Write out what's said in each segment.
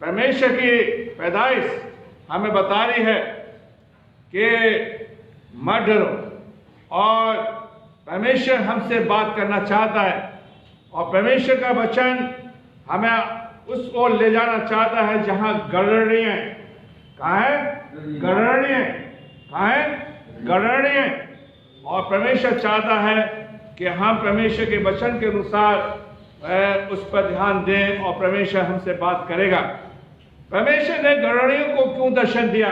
परमेश्वर की पैदाइश हमें बता रही है कि मत डरो, और परमेश्वर हमसे बात करना चाहता है, और परमेश्वर का वचन हमें उस ओर ले जाना चाहता है जहां गड़बड़ी है। कहाँ है? गड़बड़ी है। कहाँ है? गड़बड़ी है। और परमेश्वर चाहता है कि हम परमेश्वर के वचन के अनुसार उस पर ध्यान दें, और परमेश्वर हमसे बात करेगा। परमेश्वर ने गड़बड़ियों को क्यों दर्शन दिया?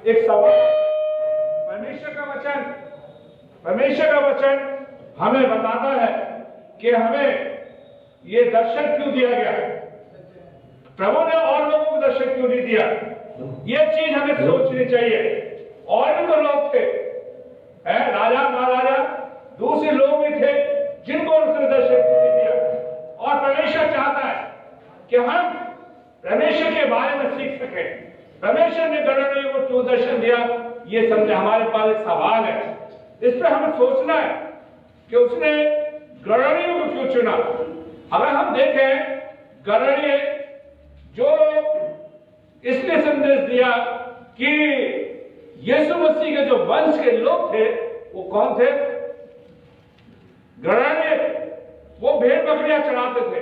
एक सवाल। परमेश्वर का वचन हमें बताता है कि हमें ये दर्शन क्यों दिया गया, प्रभु ने और लोगों को दर्शन क्यों नहीं दिया। ये चीज हमें सोचनी चाहिए। और भी तो लोग थे, राजा महाराजा, दूसरे लोग भी थे जिनको उसने दर्शन क्यों नहीं दिया। और परमेश्वर चाहता है कि हम परमेश्वर के बारे में सीख सकें। परमेश्वर ने गड़बड़ियों को क्यों दर्शन दिया, ये समझे। हमारे पास एक सवाल है, इस पर हमें सोचना है कि उसने गड़बड़ियों को क्यों चुना। अगर हम देखें, गड़बड़िए जो इसने संदेश दिया कि यीशु मसीह के जो वंश के लोग थे वो कौन थे? गड़बड़िए वो भेड़ बकरियां चढ़ाते थे।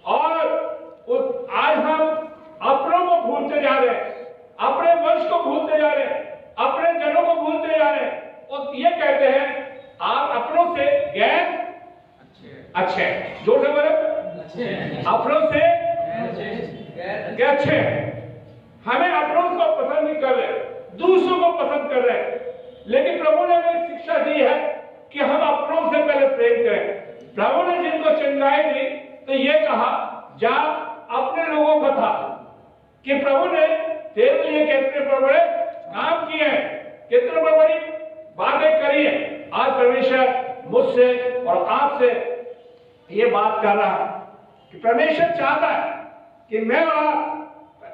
और आज हम अपनों को भूलते जा रहे हैं, अपने वंश को भूलते जा रहे हैं, अपने जनों को भूलते जा रहे हैं, और ये कहते हैं आप अपनों से गैर अच्छे, जोर से बोले, अपनों से गैर अच्छे। हमें अपनों को पसंद नहीं कर रहे, दूसरों को पसंद कर रहे हैं। लेकिन प्रभु ने हमें शिक्षा दी है कि हम अपनों से पहले प्रेम करें। प्रभु ने जिनको चंगाई दी तो ये कहा, जा अपने लोगों को बता कि प्रभु ने तेरे लिए कितने बड़े काम किए हैं, कितने बड़ी बातें करी है। आज परमेश्वर मुझसे और आपसे ये बात कर रहा है कि परमेश्वर चाहता है कि मैं और आप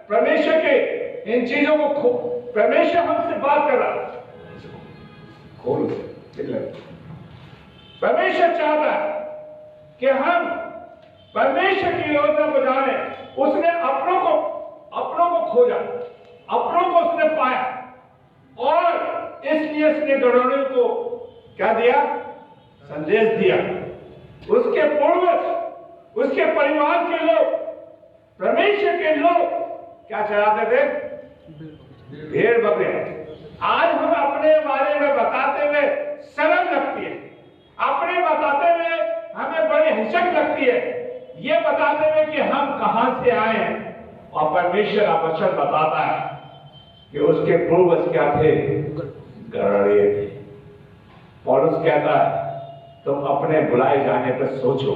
परमेश्वर के इन चीजों को परमेश्वर हमसे बात कर रहा है। परमेश्वर चाहता है कि हम परमेश्वर की योजना को जाने। उसने अपनों को खोजा, अपनों को उसने पाया, और इसलिए उसने गड़बड़ियों को क्या दिया? संदेश दिया। उसके पूर्वज, उसके परिवार के लोग, परमेश्वर के लोग क्या चढ़ाते थे? भेड़ बकरियां। आज हम अपने बारे में बताते हुए शर्म लगती है, अपने बताते हुए हमें बड़ी हिचक लगती है, ये बताते हुए कि हम कहां से आए हैं। और परमेश्वर का वचन बताता है कि उसके पूर्वज क्या थे? गड़बड़िए थे। पौलुस कहता है तुम अपने बुलाए जाने पर सोचो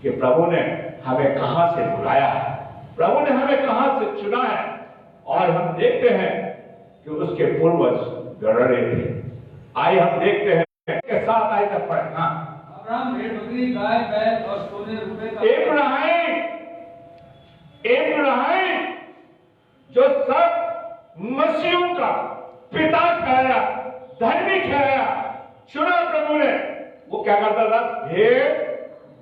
कि प्रभु ने हमें कहां से बुलाया है, प्रभु ने हमें कहां से चुना है। और हम देखते हैं कि उसके पूर्वज गड़बड़िए थे। आइए हम देखते हैं के साथ आए तक पढ़े। अब्राहम भेड़ बकरी गाय बैल और सोने रुपए का इब्राहिम जो सब मसीहों का पिता ठहरा, धर्मी ठहरा, चुना प्रभु ने, वो क्या करता था? भेड़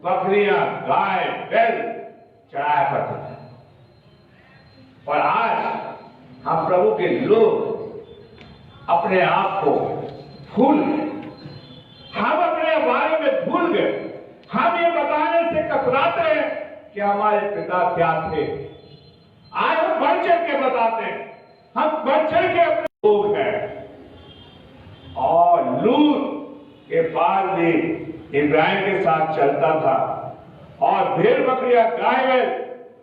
बकरियां गाय बैल चढ़ाया करता था। और आज हम प्रभु के लोग अपने आप को भूल गए, हम अपने बारे में भूल गए। हम ये बताने से कतराते हैं कि हमारे पिता क्या थे। आज हम बढ़ चढ़ के बताते हैं, हम बढ़ चढ़ के अपने लोग हैं। और लूत के पास भी इब्राहिम के साथ चलता था, और भेड़ बकरियां गाय बैल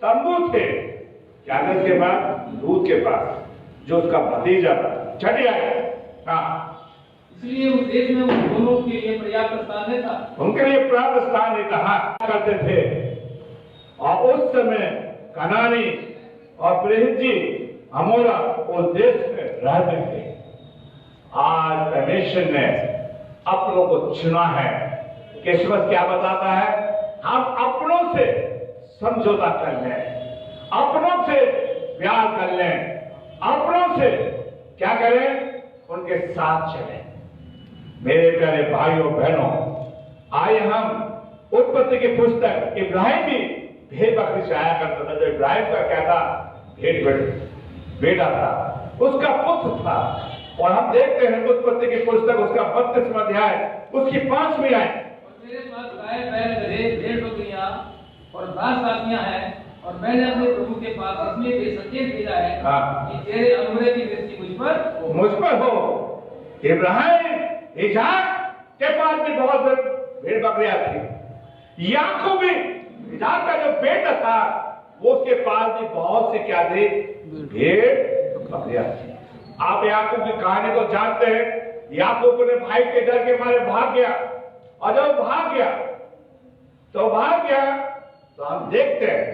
तंबू थे क्या के पास? लूत के पास, जो उसका भतीजा था, चढ़ आया। हाँ, इसलिए उस देश में उन दोनों के लिए पर्याप्त स्थान नहीं था, उनके लिए पर्याप्त स्थान नहीं था करते थे। और उस समय कनानी और परिज्जी अमोरा उस देश में रहते थे। आज परमेश्वर ने अपनों को चुना है। किस्मत क्या बताता है? हम अपनों से समझौता कर लें, अपनों से प्यार कर लें, अपनों से क्या करें? उनके साथ चलें। मेरे प्यारे भाइयों बहनों, आइए हम उत्पत्ति की पुस्तक, इब्राहिम भी भेड़ बकरी चढ़ाया करता था। जो इब्राहिम का क्या था? बेटा था, उसका पुत्र था। और हम देखते हैं उत्पत्ति की पुस्तक उसका 32वां अध्याय उसकी 5वीं आयत। और मेरे पास गाय बैल गधे भेड़ बकरियां और दास दासियां हैं, और मैंने अपने प्रभु के पास इसलिए भी संदेश भेजा है कि तेरे अनुग्रह की दृष्टि मुझ पर हो। इब्राहिम इजाक के पास भी बहुत भेड़ बकरियां थी। याकूब भी इजाक का जो बेटा था वो उसके पास भी बहुत से क्या थे, भेड़ बकरियां थी। आप याकूब की कहानी को जानते हैं। याकूब अपने भाई के डर के मारे भाग गया, और जब भाग गया तो हम देखते हैं,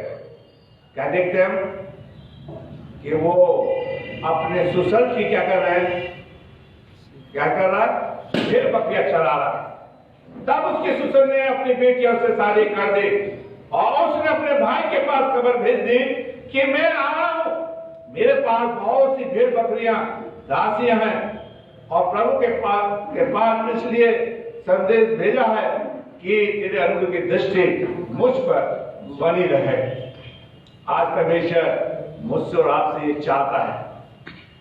क्या देखते हैं हम, कि वो अपने सुसल की क्या कर रहे हैं, भेड़ बकरियां चरा रहा है। तब उसके सुसल ने अपनी बेटियों से शादी कर दी, और उसने अपने भाई के पास खबर भेज दी कि मैं आ रहा हूं, मेरे पास बहुत सी भेड़ बकरियां दासियां हैं, और प्रभु के पास इसलिए संदेश भेजा है कि तेरे अनुग्रह की दृष्टि मुझ पर बनी रहे। आज परमेश्वर मुझसे और आपसे ये चाहता है।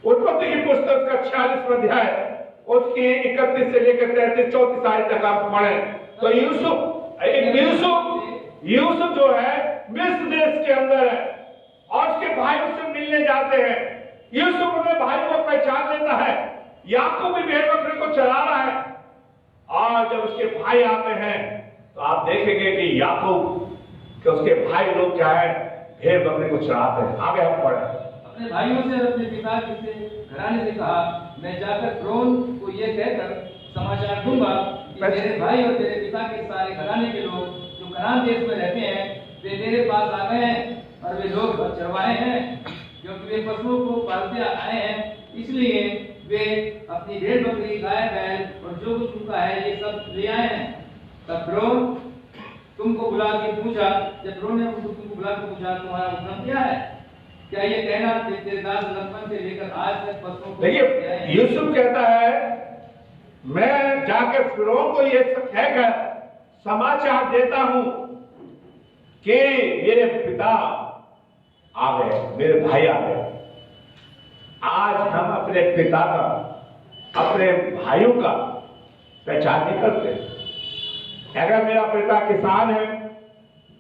उत्पत्ति की पुस्तक का 46वां अध्याय उसकी 31 से लेकर 33-34 आयत तक आप पढ़े तो यूसुफ जो है मिस्र देश के अंदर है, और उसके भाई उससे मिलने जाते हैं। यूसुफ अपने भाई को पहचान लेता है। याकूब भी भेड़ बकरी को चला रहा है, और जब उसके भाई आते हैं तो आप देखेंगे कि याकूब कि उसके भाई लोग क्या है, भेड़ बकरी को चराते हैं। आगे हम पढ़े। अपने भाइयों से और अपने पिता के घराने से कहा, मैं जाकर फ़िरौन को ये कहकर समाचार दूंगा कि तेरे भाई और तेरे पिता के सारे घराने के लोग जो कनान देश में रहते हैं वे तेरे पास आ गए हैं, और वे लोग चरवाहे हैं, क्योंकि वे पशुओं को पालते आए हैं, इसलिए वे अपनी भेड़ बकरी गाय बैल और जो कुछ उनका है ये सब ले आए हैं। तब फ़िरौन तुमको बुला के पूछा, जब फ़िरौन ने तुमको बुला के पूछा तुम्हारा उद्यम क्या है, क्या ये कहना कि तेरे दास लक्ष्मण से लेकर आज तक पशुओं को। देखिए यूसुफ कहता है मैं जाकर फ़िरौन को ये कहकर समाचार देता हूं कि मेरे पिता आ गए, मेरे भाई आ गए। आज हम अपने पिता का, अपने भाइयों का पहचान नहीं करते। अगर मेरा पिता किसान है,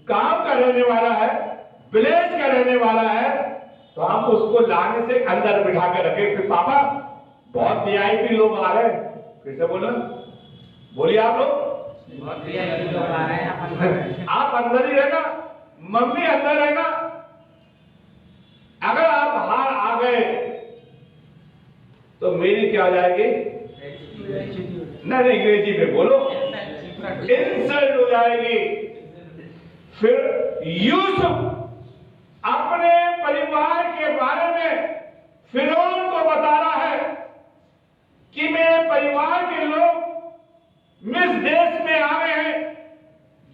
काम का रहने वाला है, विलेज का रहने वाला है, तो हम उसको लाने से अंदर बिठा के रखे कि पापा बहुत वीआईपी लोग आ रहे हैं। फिर से बोलो, बोलिए आप लोग, बहुत वीआईपी लोग आ रहे हैं, आप अंदर ही रहना, मम्मी अंदर रहना। अगर आप बाहर आ गए तो मेरी क्या हो जाएगी, नहीं अंग्रेजी में बोलो, इंसल्ट हो जाएगी। फिर यूसुफ अपने परिवार के बारे में फ़िरौन को बता रहा है कि मेरे परिवार के लोग मिस्र देश में आ गए हैं,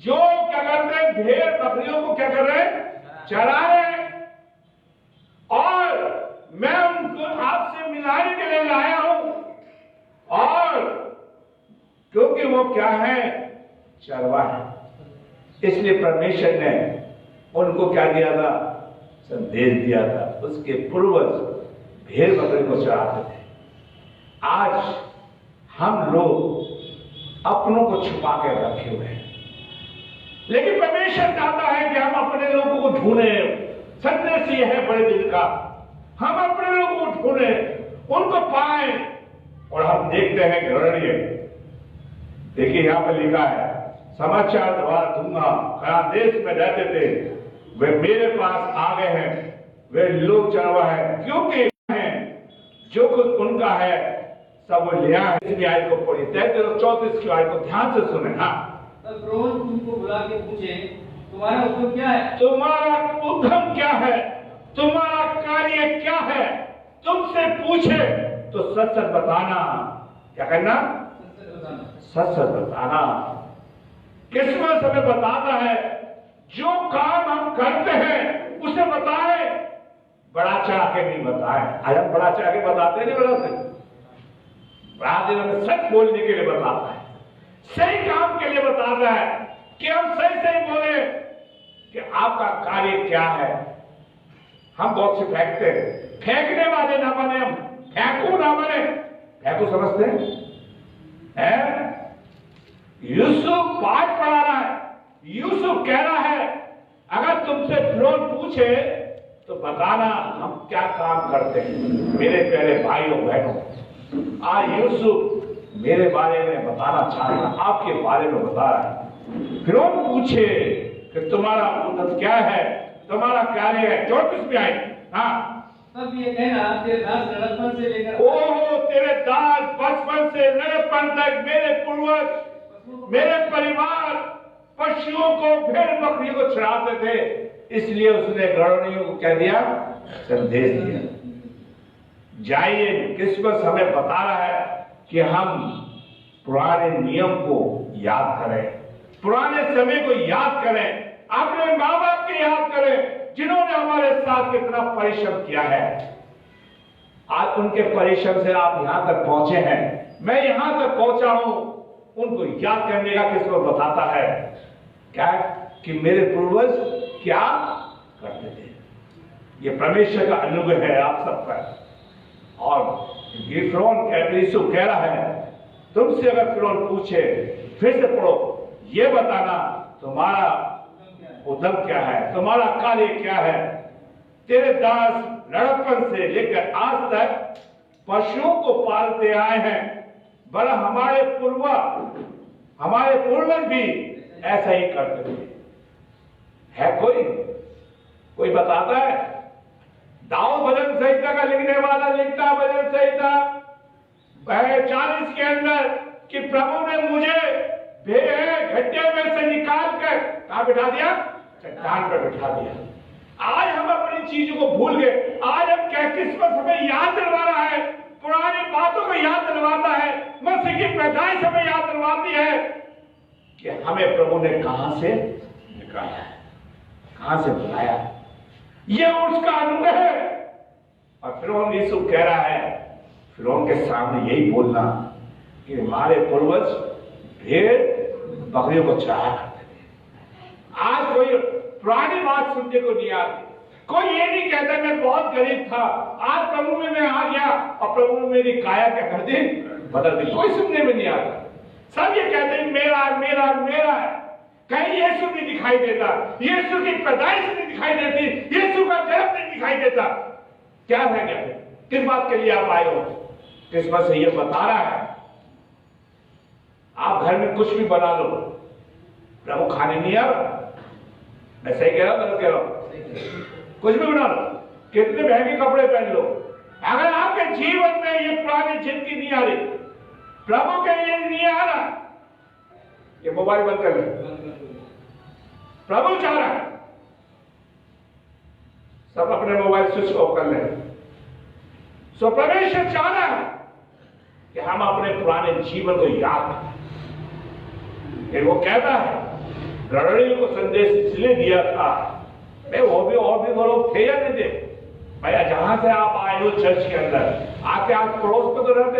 जो क्या करते हैं, भेड़ बकरियों को क्या कर रहे हैं, चरा रहे हैं, और मैं उनको आपसे मिलाने के लिए लाया हूं। और क्योंकि वो क्या है, चरवाहे, इसलिए परमेश्वर ने उनको क्या दिया था, संदेश दिया था। उसके पूर्वज भेड़ बकरी को चराते थे। आज हम लोग अपनों को छुपा के रखे हुए हैं, लेकिन परमेश्वर चाहता है कि हम अपने लोगों को ढूंढें। संदेश ये है बड़े दिन का, हम अपने लोगों को ढूंढें, उनको पाएं। और हम देखते हैं ग्रहणीय, देखिए यहां पर लिखा है, समाचार द्वारा दूंगा, कनान देश में रहते थे, वे मेरे पास आ गए हैं, वे लोग चरवाहे हैं, क्योंकि जो कुछ उनका है सब वो लिया है। इसलिए आयत को पढ़िए, 33-34 की आयत को ध्यान से सुने। हाँ, तब फ़िरौन तुमको बुला के पूछे, तुम्हारा उद्यम क्या है, तुम्हारा उद्यम क्या है, तुम्हारा कार्य क्या है, तुमसे पूछे तो सच सच बताना। क्या करना, सच सच बताना। किस्मत हमें बताता है, जो काम हम करते हैं उसे बताए, बड़ा चढ़ा के नहीं बताए। आज हम बड़ा चढ़ा के बताते नहीं, बताते बड़ा दिन हमें सच बोलने के लिए बताता है, सही काम के लिए बताता है कि हम सही सही बोले कि आपका कार्य क्या है। हम बहुत से फेंकते हैं, फेंकने वाले ना बने हम, फेंकू ना बने। फेंकू समझते हैं? यूसुफ पाठ पढ़ा रहा है, यूसुफ कह रहा है अगर तुमसे फिरौन पूछे तो बताना हम क्या काम करते हैं। मेरे प्यारे भाइयों बहनों, आज यूसुफ मेरे बारे में बताना चाह रहा है, आपके बारे में बता रहा है। फिरौन पूछे कि तुम्हारा उद्देश्य क्या है, तुम्हारा कार्य है। 34 में आए। हाँ, तब ये कहना तेरे दास लड़कपन से लेकर ओ तेरे दास बचपन से लड़कपन तक मेरे पूर्वज, मेरे परिवार पशुओं को, भेड़ बकरियों को चराते थे, इसलिए उसने गड़ोनियों को कह दिया, संदेश दिया। जाइए, क्रिसमस हमें बता रहा है कि हम पुराने नियम को याद करें, पुराने समय को याद करें, अपने माँ बाप को याद करें जिन्होंने हमारे साथ कितना परिश्रम किया है। आज उनके परिश्रम से आप यहां तक पहुंचे हैं, मैं यहां तक पहुंचा हूं, उनको याद करने का क्रिसमस बताता है क्या कि मेरे पूर्वज क्या करते थे। ये परमेश्वर का अनुग्रह है आप सब पर। और ये फिरौन यूसुफ कह रहा है तुमसे अगर फिरौन पूछे, फिर से पढ़ो, ये बताना तुम्हारा उद्यम क्या है, तुम्हारा कार्य क्या है। तेरे दास लड़कपन से लेकर आज तक पशुओं को पालते आए हैं, बड़ा हमारे पूर्वज भी ऐसा ही करते थे। है कोई बताता है? दाऊद भजन संहिता का लिखने वाला लिखता भजन संहिता 40 के अंदर कि प्रभु ने मुझे गड्ढे में से निकाल कर कहां बिठा दिया? चट्टान पर बिठा दिया। आज हम अपनी चीजों को भूल गए। आज हम क्या, क्रिसमस हमें याद दिलवा रहा है, पुरानी बातों को याद दिलवाता है, मसीह की पैदाइश हमें याद दिलवाती है कि हमें प्रभु ने कहां से निकाला है, कहां से बुलाया है। यह उसका अनुग्रह है। और फिरौन यूसुफ कह रहा है, फिरौन के सामने यही बोलना कि हमारे पूर्वज भेड़ बकरियों को चराया करते थे। आज कोई पुरानी बात सुनने को नहीं आती, कोई ये नहीं कहता मैं बहुत गरीब था, आज प्रभु में मैं आ गया और प्रभु ने मेरी काया क्या कर दी, बदल दी। कोई सुनने में नहीं आता। सब ये कहते हैं मेरा मेरा मेरा है। कहीं यीशु नहीं दिखाई देता, यीशु की पैदाइश नहीं दिखाई देती, यीशु का जन्म नहीं दिखाई देता। क्या है क्या, किस बात के लिए आप आए हो? क्रिसमस से ये बता रहा है आप घर में कुछ भी बना लो, प्रभु खाने नहीं आ रहा। मैं सही कह रहा हूं, गलत कह रहा हूं? कुछ भी बना लो, कितने महंगे कपड़े पहन लो, अगर आपके जीवन में ये पुरानी जिंदगी नहीं आ रही, प्रभु के लिए नहीं आ रहा, ये मोबाइल बंद कर ले। प्रभु चाह रहा है सब अपने मोबाइल स्विच ऑफ कर ले। सो परमेश्वर चाह रहा है कि हम अपने पुराने जीवन को याद करें। फिर वो कहता है गड़ोनियों को संदेश इसलिए दिया था, मैं वो भी और भी लोग थे या नहीं थे भैया, जहां से आप आए हो चर्च के अंदर आके आप पड़ोस में तो रहते।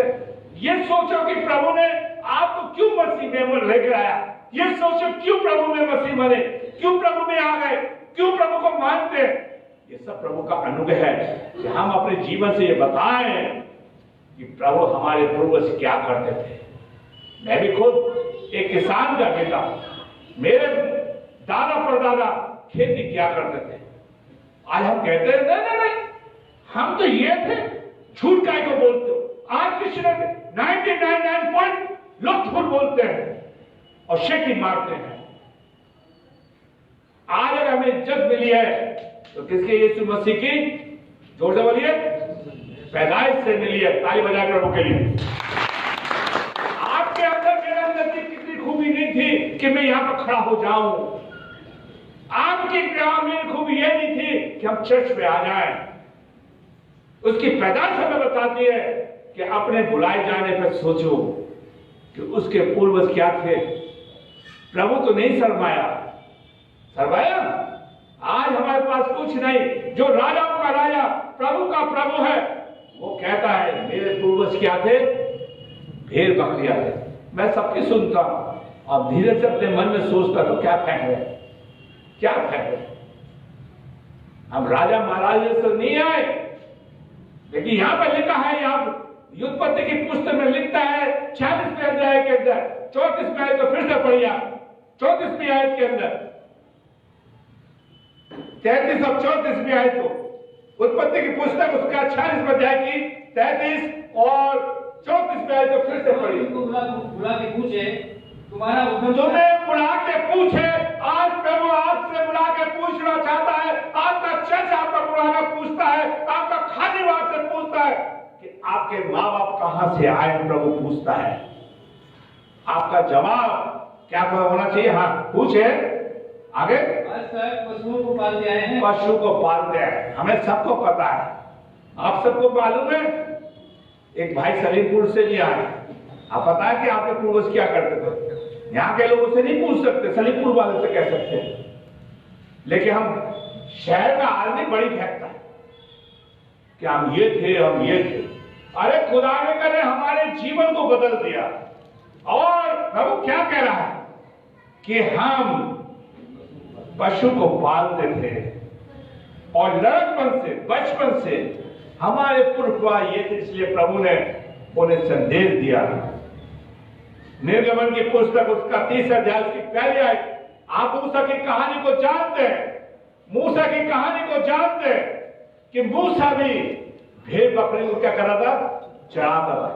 ये सोचो कि प्रभु ने आपको क्यों मसीह में लेकर आया, ये सोचो क्यों प्रभु में मसीह बने, क्यों प्रभु में आ गए, क्यों प्रभु को मानते। ये सब प्रभु का अनुग्रह है कि हम अपने जीवन से ये बताएं कि प्रभु हमारे पूर्वज क्या करते थे। मैं भी खुद एक किसान का बेटा, मेरे दादा परदादा खेती क्या करते थे। आज हम कहते हैं नहीं नहीं हम तो ये थे, झूठ काय को बोलते हो। आज किसी ने 99.9 लोग झूठ बोलते हैं और शेकी मारते हैं। आज अगर हमें इज्जत मिली है तो किसके? यीशु मसीह की, जोर से बोलिए, पैदाइश से मिली है। ताली बजाकर प्रभु के लिए। आपके अंदर मेरे अंदर की कितनी खूबी नहीं थी कि मैं यहां पर खड़ा हो जाऊं। आपकी मेरी खूबी ये नहीं थी कि हम चर्च में आ जाएं। उसकी पैदाइश हमें बताती है कि अपने बुलाए जाने पर सोचो कि उसके पूर्वज क्या थे। प्रभु तो नहीं शर्माया। आज हमारे पास कुछ नहीं, जो राजाओं का राजा, प्रभु का प्रभु है, वो कहता है मेरे पूर्वज क्या थे? भेड़ बकरियां थे। मैं सबकी सुनता हूं और धीरे से अपने मन में सोचता हूं क्या फेंक रहे, क्या फेंक रहे। हम राजा महाराजा से नहीं आए, लेकिन यहां पर लिखा है, यहाँ उत्पत्ति की पुस्तक में लिखता है 46वें अध्याय के अंदर 34वें आयत को फिर से पढ़िए, 34वीं आयत के अंदर 33 और 34वीं आयत को, उत्पत्ति की पुस्तक उसका 46वें अध्याय की 33 और 34वीं आयत को फिर से पढ़िए। बुला के पूछे तुम्हारा उद्गम, तुम्हें बुला के पूछे, आज प्रभु आपसे बुला के पूछना चाहता है, आपका चर्च आपका बुलाना पूछता है, आपका खानेवास से पूछता है कि आपके माँ बाप कहां से आए, प्रभु पूछता है। आपका जवाब क्या होना चाहिए? हाँ पूछे आगे। पशुओं को पालते आए हैं, पशु को पालते हैं, हमें सबको पता है, आप सबको मालूम है। एक भाई सलीमपुर से भी आए, आप पता है कि आपके पूर्वज क्या करते थे? यहाँ के लोगों से नहीं पूछ सकते, सलीमपुर वाले से कह सकते हैं, लेकिन हम शहर का आदमी बड़ी फेंकता है कि हम ये थे, हम ये थे। अरे खुदा ने करे हमारे जीवन को बदल दिया, और प्रभु क्या कह रहा है कि हम पशु को पालते थे, और लड़कपन से, बचपन से हमारे पुरखा ये थे, इसलिए प्रभु ने उन्हें संदेश दिया। निर्गमन की पुस्तक उसका 30 अध्याय उसकी पहली आयत, आप मूसा की कहानी को जानते हैं, मूसा की कहानी को जानते हैं कि मूसा भी भेड़ बकरी को क्या कर रहा था? चराता था।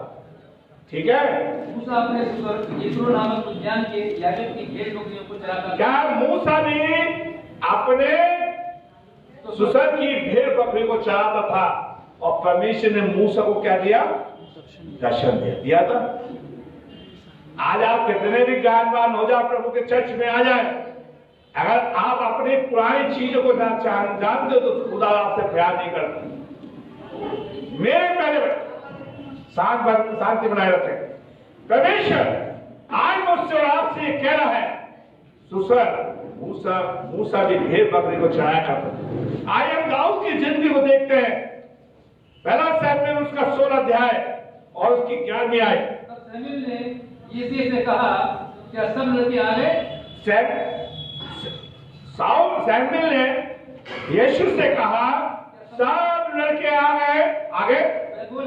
ठीक है, मूसा अपने यित्रो नामक उद्यान के याजक की भेड़ बकरियों को चराता था। क्या मूसा भी अपने सुसर की भेड़ बकरी को चराता था? और परमेश्वर ने मूसा को क्या दिया? दर्शन दिया था। आज आप कितने भी ज्ञानवान हो जाए, प्रभु के चर्च में आ जाए, अगर आप अपनी पुरानी चीजों को जानते हो तो खुदा आपसे प्यार नहीं करता। मेरे पहले शांति बनाए रखें। परमेश्वर आज मुझसे और आपसे ये कह रहा है, सुसर मूसा भी भेड़ बकरी को चराया करता। आज हम दाऊद की जिंदगी को देखते हैं, पहला शमूएल उसका 16 अध्याय और उसकी 11वीं आयत। शमूएल ने यिशै से कहा, क्या सब लड़के आ गए? शमूएल ने यीशु से कहा, सब लड़के आ गए? आगे वो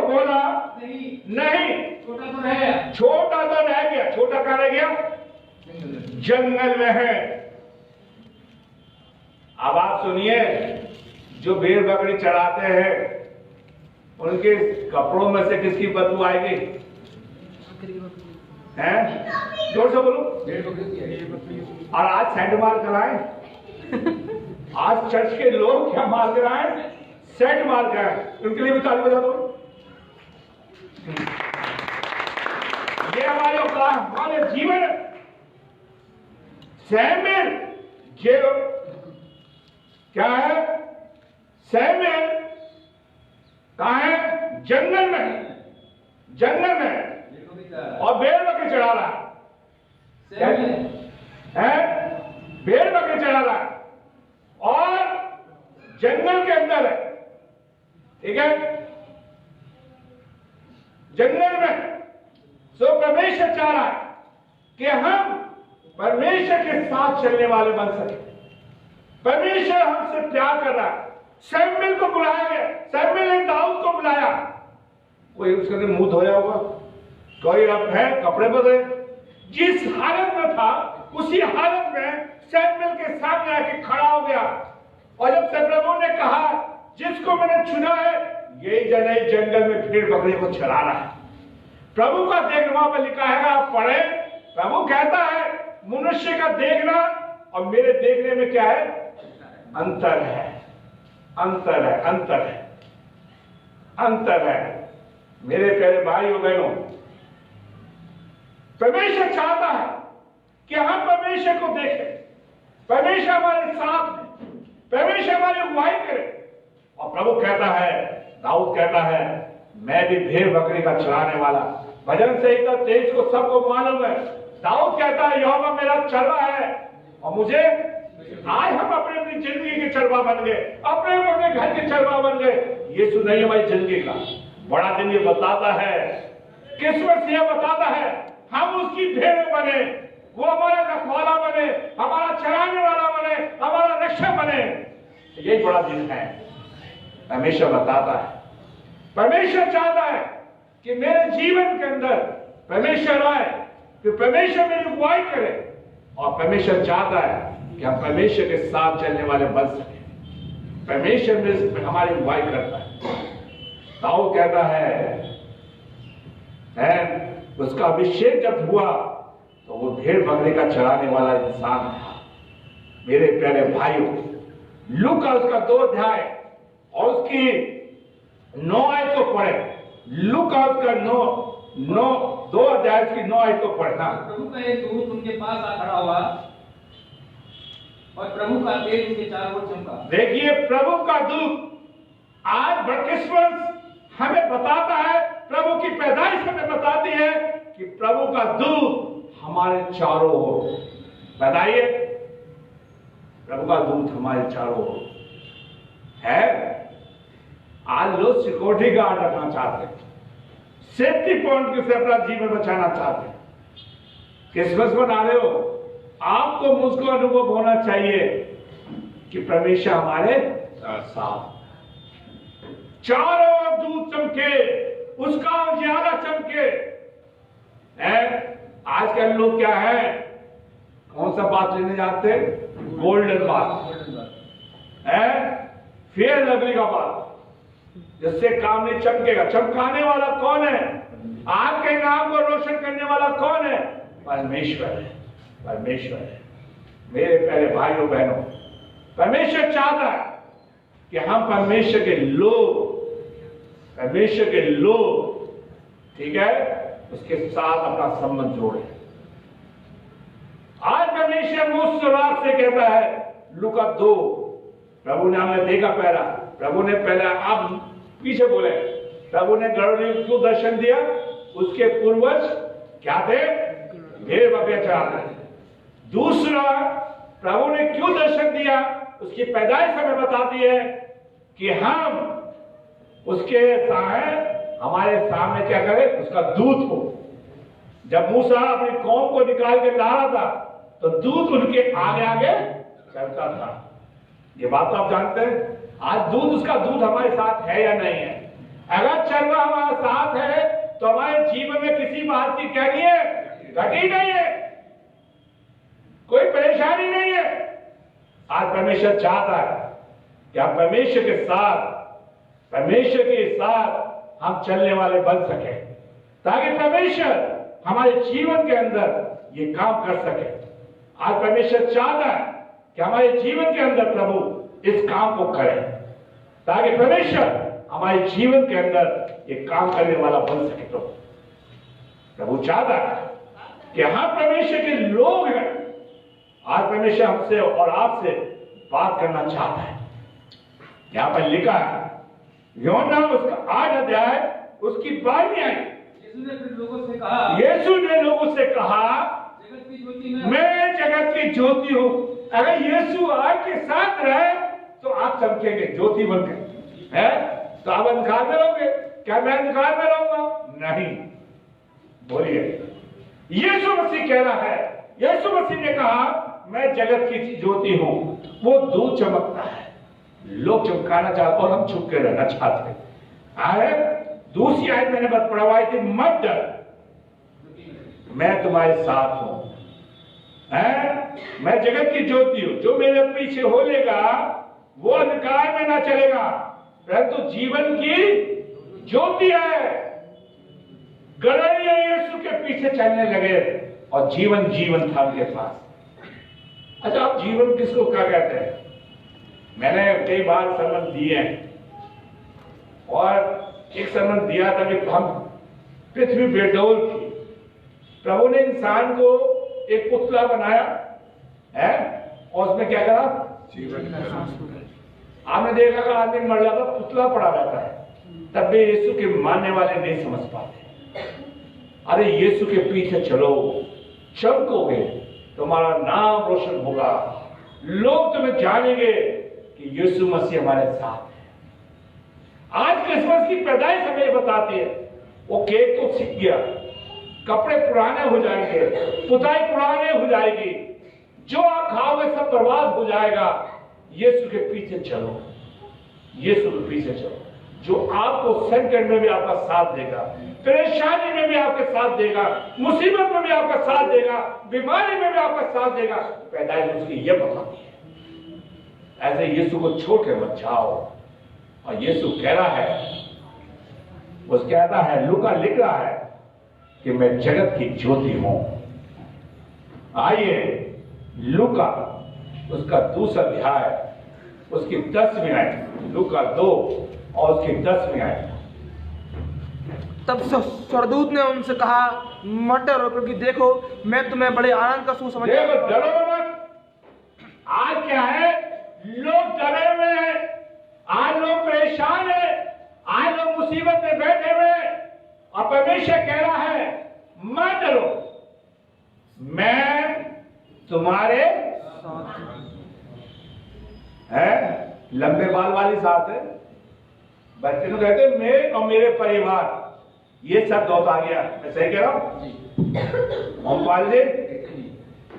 बोला नहीं, छोटा तो रह गया। छोटा तो रह गया। छोटा कहाँ रह गया? जंगल में है। अब आप सुनिए, जो भेड़ बकरी चढ़ाते हैं उनके कपड़ों में से किसकी बदबू आएगी? हैं? जोर से बोलो। और आज सेंट मार कराए, आज चर्च के लोग क्या मार कराए? सेंट मार कराए। उनके लिए भी ताली बजा दो। ये हमारे औकात, हमारे जीवन। शमूएल क्या है? शमूएल कहाँ है? जंगल में, जंगल में, और भेड़ बकरी चढ़ा रहा है, भेड़ बकरी चढ़ा रहा है, और जंगल के अंदर है। ठीक है, जंगल में। सो परमेश्वर चाह रहा है कि हम परमेश्वर के साथ चलने वाले बन सके। परमेश्वर हमसे प्यार कर रहा है। शमूएल को बुलाया गया, शमूएल ने दाऊद को बुलाया। कोई उसके मुंह धोया होगा, कोई अब है कपड़े बदले, जिस हालत में था उसी हालत में शमूएल के सामने आके खड़ा हो गया। और जब से प्रभु ने कहा, जिसको मैंने चुना है यही जन है, जंगल में भेड़ बकरी को चरा रहा है। प्रभु का देखना पर लिखा है, आप पढ़े। प्रभु कहता है मनुष्य का देखना और मेरे देखने में क्या है? अंतर है, अंतर है, अंतर है, अंतर है। मेरे प्यारे भाई और बहनों, परमेश्वर चाहता है कि हम परमेश्वर को देखें, परमेश्वर हमारे साथ है, परमेश्वर हमारी अगुवाई करे। और प्रभु कहता है, दाऊद कहता है, मैं भी भेड़ बकरी का चराने वाला। भजन संहिता 23 को सबको मालूम है। दाऊद कहता है, यहोवा मेरा चरवा है, और मुझे आज हम अपने अपनी जिंदगी के चरवा बन गए, अपने अपने घर के चरवा बन गए। यीशु नहीं हमारी जिंदगी का बड़ा दिन ये बताता है, किस्मत ये बताता है, हम उसकी भेड़ बने, वो हमारा रखवाला बने, हमारा चराने वाला बने, हमारा रक्षक बने। यही बड़ा दिन है। परमेश्वर बताता है, परमेश्वर चाहता है कि मेरे जीवन के अंदर परमेश्वर आए, कि परमेश्वर मेरी अगुवाई करे, और परमेश्वर चाहता है कि हम परमेश्वर के साथ चलने वाले बन सके। परमेश्वर में हमारी अगुवाई करता है। दाऊद कहता है उसका अभिषेक जब हुआ तो वो भेड़ बकरे का चराने वाला इंसान था। मेरे प्यारे भाइयों, लूका उसका 2 अध्याय और उसकी 9 आयत को पढ़े। लूका उसका 2 अध्याय की 9 आयत को पढ़ना। प्रभु का एक दूत उनके पास आ खड़ा हुआ और प्रभु का तेज उनके चारों ओर चमका। देखिए, प्रभु का दूत आज क्रिसमस हमें बताता है, प्रभु की पैदाइश हमें बताती है कि प्रभु का दूत हमारे चारों ओर। बताइए, प्रभु का दूत हमारे चारों ओर है। आज लोग सिक्योरिटी गार्ड रखना चाहते हैं, सेफ्टी पॉइंट से अपना जीवन बचाना चाहते हैं। क्रिसमस मना रहे हो, आपको मुझको अनुभव होना चाहिए कि परमेश्वर हमारे साथ। चारों ओर दूत चमके, उसका उजाला चमके। आजकल लोग क्या है, कौन सा बात लेने जाते हैं? गोल्डन बात है, फेयर लवली का बात, जिससे काम नहीं चमकेगा। चमकाने वाला कौन है? आपके नाम को रोशन करने वाला कौन है? परमेश्वर है, परमेश्वर है। मेरे प्यारे भाइयों बहनों, परमेश्वर चाहता है कि हम परमेश्वर के लोग, परमेश्वर के लोग, ठीक है, उसके साथ अपना संबंध जोड़े। आज परमेश्वर मुझ सुराग से कहता है, लूका 2, प्रभु ने हमने देखा पहला, प्रभु ने पहला, आप पीछे बोले, प्रभु ने गरुड़ को क्यों दर्शन दिया? उसके पूर्वज क्या थे? भेड़ बकरे चराते थे। दूसरा, प्रभु ने क्यों दर्शन दिया? उसकी पैदाइश हमें बताती है कि हम उसके हमारे सामने क्या करे? उसका दूत हो। जब मूसा अपनी कौम को निकाल के ला रहा था तो दूत उनके आगे आगे चलता था। ये बात तो आप जानते हैं। आज दूत, उसका दूत हमारे साथ है या नहीं है? अगर चलना हमारे साथ है तो हमारे जीवन में किसी बात की क्या नहीं है? घटी नहीं है, कोई परेशानी नहीं है। आज परमेश्वर चाहता है कि हम परमेश्वर के साथ, परमेश्वर के साथ हम चलने वाले बन सके, ताकि परमेश्वर हमारे जीवन के अंदर ये काम कर सके। आज परमेश्वर चाहता है कि हमारे जीवन के अंदर प्रभु इस काम को करे, ताकि परमेश्वर हमारे जीवन के अंदर ये काम करने वाला बन सके। प्रभु चाहता है कि हम परमेश्वर के लोग हैं। आज परमेश्वर हमसे और आपसे बात करना चाहता है। यहां पर लिखा है, यूहन्ना उसका 8 अध्याय उसकी 12वीं आयत। यीशु ने फिर लोगों से कहा, यीशु ने लोगों से कहा, जगत की ज्योति मैं जगत की ज्योति हूं। अगर यीशु आपके साथ रहे तो आप चमकेंगे ज्योति बनकर, है? तो आप अंधकार में रहोगे क्या? मैं अंधकार में रहूंगा? नहीं। बोलिए, यीशु मसीह कह रहा है, यीशु मसीह ने कहा मैं जगत की ज्योति हूं। वो दूध चमकता है, लोग चमकाना चाहते और हम छुप के रहना चाहते हैं। दूसरी आयत मैंने बस पढ़वाई थी, मत डर, मैं तुम्हारे साथ हूं। मैं जगत की ज्योति हूं। जो मेरे पीछे हो लेगा वो अंधकार में ना चलेगा, परंतु जीवन की ज्योति है। गदरिया यीशु के पीछे चलने लगे और जीवन था उनके पास। अच्छा, आप जीवन किसको क्या कहते हैं? मैंने कई बार सरमन दिए हैं, और एक सरमन दिया था कि हम पृथ्वी बेडौल थी। प्रभु ने इंसान को एक पुतला बनाया है और उसमें क्या करा? जीवन। आपने देखा कि आदमी मर जाता, पुतला पड़ा रहता है, तब भी यीशु के मानने वाले नहीं समझ पाते। अरे यीशु के पीछे चलो, चमकोगे, तुम्हारा नाम रोशन होगा, लोग तुम्हें जानेंगे कि यीशु मसीह हमारे साथ है। आज क्रिसमस की पैदाइश हमें बताती है। वो केक तो सीख गया, कपड़े पुराने हो जाएंगे, पुताई पुराने हो जाएगी, जो आप खाओगे सब बर्बाद हो जाएगा। यीशु के पीछे चलो, यीशु के पीछे चलो, जो आपको संकट में भी आपका साथ देगा, परेशानी में भी आपके साथ देगा, मुसीबत में भी आपका साथ देगा, बीमारी में भी आपका साथ देगा। पैदाइश उसकी यह बताती है। ऐसे यीशु को छोड़ के मत जाओ। और यीशु कह रहा है, वो कहता है, लूका लिख रहा है कि मैं जगत की ज्योति हूं। आइए लूका उसका दूसरा अध्याय उसकी 10वीं आयत, लूका 2 और उसकी 10वीं आयत। तब स्वर्गदूत ने उनसे कहा, मत डरो, क्योंकि देखो मैं तुम्हें बड़े आनंद का सुसमाचार। देखो डरो मत। आज क्या है, लोग डरे हुए हैं, आज लोग परेशान हैं, आज लोग मुसीबत में बैठे हुए हैं, और परमेश्वर कह रहा है मत डरो, मैं तुम्हारे है। लंबे बाल वाली साथ है, बच्चे को कहते हैं मैं और मेरे परिवार, ये सब दौत आ गया। मैं सही कह रहा हूं? ओमपाल जी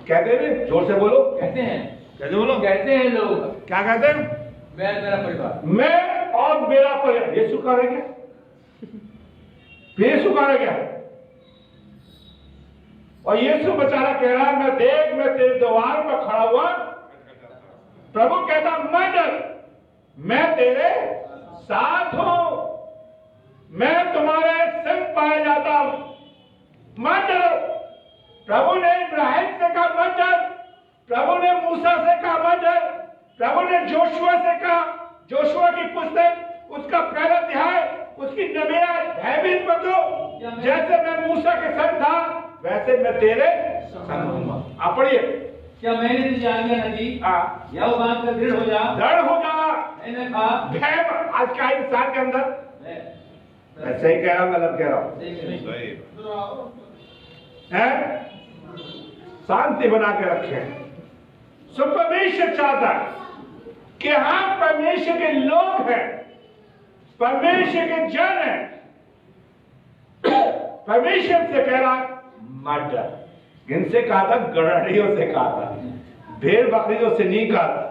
कहते हैं, जोर से बोलो। कहते हैं, कैसे बोलो? कहते हैं लोग, क्या कहते हैं? मैं और मेरा परिवार, मैं और मेरा परिवार। ये सुकार है क्या? फिर सुकार है क्या? और यीशु बेचारा कह रहा है, मैं देख, मैं तेरे द्वार पर खड़ा हुआ। प्रभु कहता मत डर, मैं तेरे साथ हूं, मैं तुम्हारे संग पाया जाता हूं, मत डरो। प्रभु ने इब्राहिम से कहा मत डर, प्रभु ने मूसा से कहा मत डर, प्रभु ने जोशुआ से कहा, जोशुआ की पुस्तक उसका पहला अध्याय उसकी नबिया, भयभीत मत हो, जैसे मैं मूसा के संग था वैसे मैं तेरे संग हूंगा। आप पढ़िए। क्या मैंने तुझे आज्ञा न दी, या वो बात कर दृढ़ हो जा, दृढ़ हो जा। मैंने कहा भय आज का इंसान के अंदर, मैं सही कह रहा हूं गलत कह रहा हूं? है शांति बना के रखे। सो परमेश्वर चाहता है कि हम परमेश्वर के लोग हैं, परमेश्वर के जन हैं। परमेश्वर से कह रहा मत डर। इनसे कहा था, गड़हड़ियों से कहा था, भेड़ बकरियों से नहीं कहा था।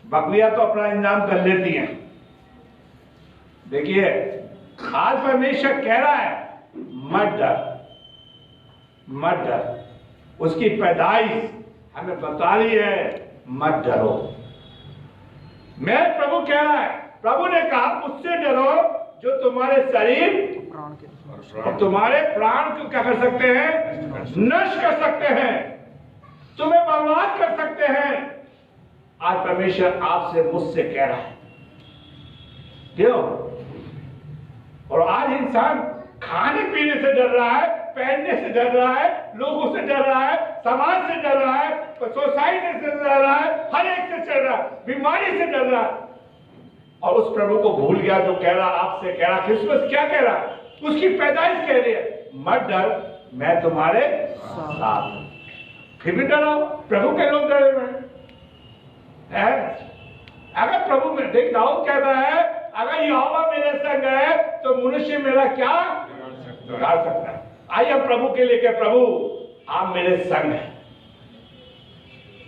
बकरियां तो अपना इंतजाम कर लेती हैं। देखिए आज परमेश्वर कह रहा है मत डर, मत डर। उसकी पैदाइश हमें बता रही है मत डरो। मैं प्रभु कह रहा है, प्रभु ने कहा उससे डरो जो तुम्हारे शरीर और तुम्हारे प्राण को क्या कर सकते हैं, नष्ट कर सकते हैं, तुम्हें बर्बाद कर सकते हैं। आज परमेश्वर आपसे मुझसे कह रहा है क्यों? और आज इंसान खाने पीने से डर रहा है, पहनने से डर रहा है, लोगों से डर रहा है, समाज से डर रहा है, सोसाइटी से डर रहा है, हर एक से डर रहा है, बीमारी से डर रहा है, और उस प्रभु को भूल गया जो कह रहा, आपसे कह रहा। क्रिसमस क्या कह रहा? उसकी पैदाइश कह रही है मत डर, मैं तुम्हारे साथ हूं। फिर भी डरो। प्रभु के लोग डरे हुए हैं। अगर प्रभु में देख, दाऊद कहता है अगर यहोवा मेरे संग है तो मनुष्य मेरा क्या बिगाड़ सकता है। आइए हम प्रभु के लिए कह, प्रभु आप मेरे संग हैं।